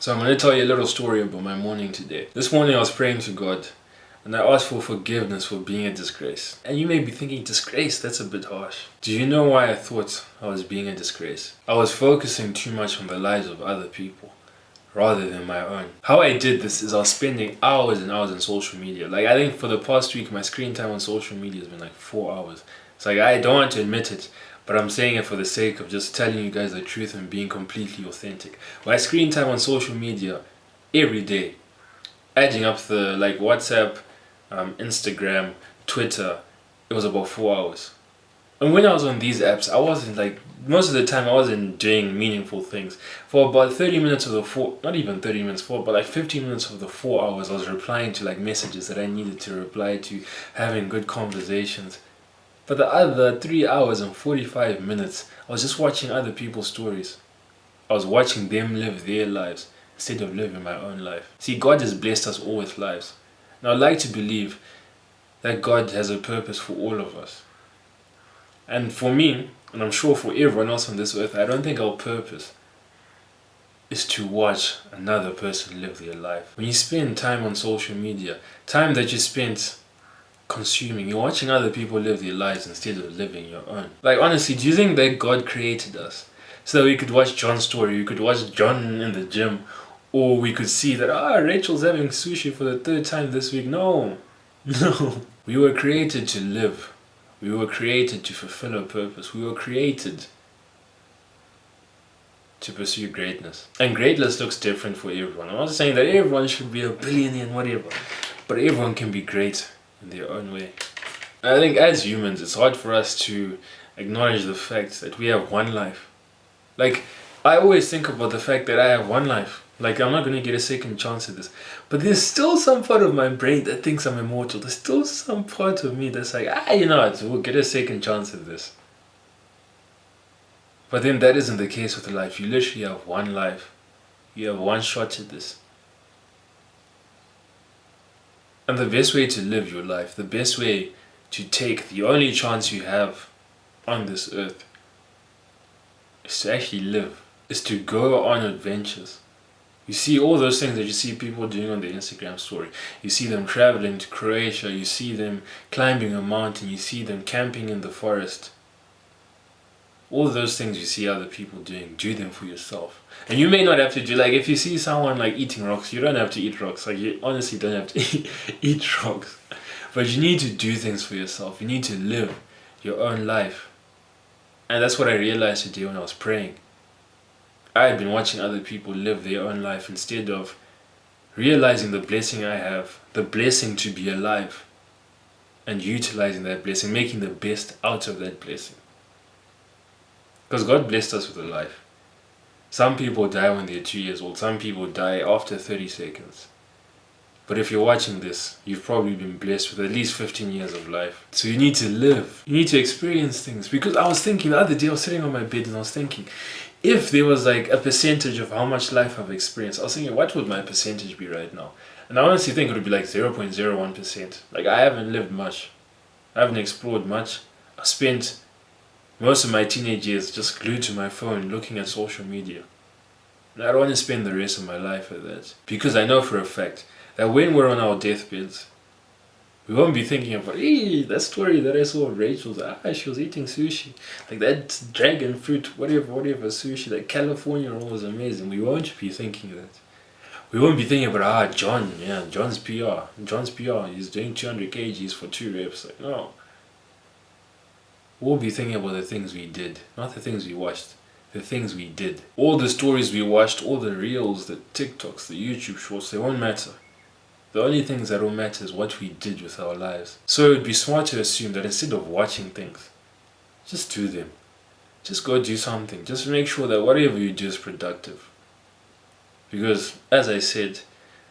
So I'm going to tell you a little story about my morning today. This morning I was praying to God and I asked for forgiveness for being a disgrace. And you may be thinking, disgrace, that's a bit harsh. Do you know why I thought I was being a disgrace? I was focusing too much on the lives of other people rather than my own. How I did this is I was spending hours and hours on social media. Like, I think for the past week my screen time on social media has been like 4 hours. It's like, I don't want to admit it, but I'm saying it for the sake of just telling you guys the truth and being completely authentic. My screen time on social media every day, adding up the WhatsApp, Instagram, Twitter, it was about 4 hours. And when I was on these apps, I wasn't most of the time I wasn't doing meaningful things. For about 30 minutes of the not even 30 minutes, for about 15 minutes of the 4 hours, I was replying to messages that I needed to reply to, having good conversations. For the other 3 hours and 45 minutes, I was just watching other people's stories. I was watching them live their lives instead of living my own life. See, God has blessed us all with lives. And I'd like to believe that God has a purpose for all of us. And for me, and I'm sure for everyone else on this earth, I don't think our purpose is to watch another person live their life. When you spend time on social media, time that you spent consuming, you're watching other people live their lives instead of living your own. Honestly, do you think that God created us so that we could watch John's story, we could watch John in the gym, or we could see that Rachel's having sushi for the 3rd time this week? No. We were created to live. We were created to fulfill a purpose. We were created to pursue greatness. And greatness looks different for everyone. I'm not saying that everyone should be a billionaire and whatever, but everyone can be great in their own way. I think as humans, it's hard for us to acknowledge the fact that we have one life. I always think about the fact that I have one life. I'm not going to get a second chance at this. But there's still some part of my brain that thinks I'm immortal. There's still some part of me that's like, you know what, we'll get a second chance at this. But then that isn't the case with life. You literally have one life. You have one shot at this. And the best way to live your life, the best way to take the only chance you have on this earth is to actually live, is to go on adventures. You see all those things that you see people doing on their Instagram story. You see them traveling to Croatia, you see them climbing a mountain, you see them camping in the forest. All those things you see other people doing, do them for yourself. And you may not have to do, if you see someone eating rocks, you don't have to eat rocks. You honestly don't have to eat rocks. But you need to do things for yourself. You need to live your own life. And that's what I realized today when I was praying. I had been watching other people live their own life instead of realizing the blessing I have, the blessing to be alive, and utilizing that blessing, making the best out of that blessing. Because God blessed us with a life. Some people die when they're 2 years old, some people die after 30 seconds. But if you're watching this, you've probably been blessed with at least 15 years of life. So you need to live. You need to experience things. Because I was thinking the other day, I was sitting on my bed and I was thinking, if there was a percentage of how much life I've experienced, I was thinking, what would my percentage be right now? And I honestly think it would be 0.01%. I haven't lived much. I haven't explored much. I spent most of my teenage years just glued to my phone looking at social media. And I don't want to spend the rest of my life at that. Because I know for a fact that when we're on our deathbeds, we won't be thinking about, that story that I saw of Rachel's, she was eating sushi. That dragon fruit, whatever sushi, that California roll was amazing. We won't be thinking that. We won't be thinking about, John's PR, he's doing 200 kgs for 2 reps. No. We'll be thinking about the things we did, not the things we watched. The things we did. All the stories we watched, all the reels, the TikToks, the YouTube shorts, they won't matter. The only things that will matter is what we did with our lives. So it would be smart to assume that instead of watching things, just do them. Just go do something. Just make sure that whatever you do is productive. Because, as I said,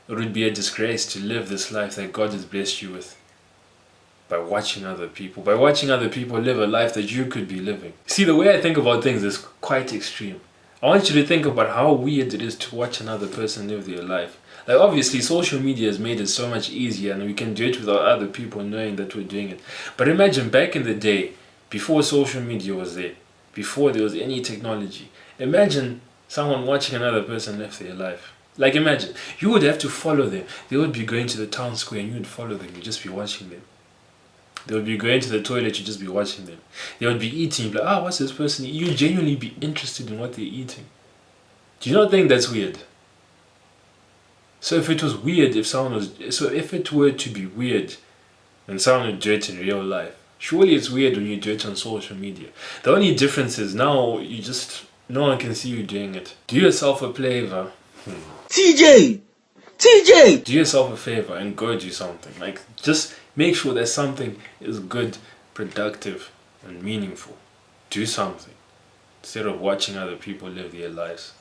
it would be a disgrace to live this life that God has blessed you with by watching other people. By watching other people live a life that you could be living. See, the way I think about things is quite extreme. I want you to think about how weird it is to watch another person live their life. Obviously, social media has made it so much easier and we can do it without other people knowing that we're doing it. But imagine back in the day, before social media was there, before there was any technology, imagine someone watching another person live their life. Like imagine, you would have to follow them. They would be going to the town square and you would follow them. You'd just be watching them. They would be going to the toilet, you'd just be watching them. They would be eating, you'd be like, what's this person eating? You'd genuinely be interested in what they're eating. Do you not think that's weird? So if it was weird, if it were to be weird when someone would do it in real life, surely it's weird when you do it on social media. The only difference is now no one can see you doing it. Do yourself a favor. TJ! Do yourself a favor and go do something. Like, just make sure that something is good, productive, and meaningful. Do something instead of watching other people live their lives.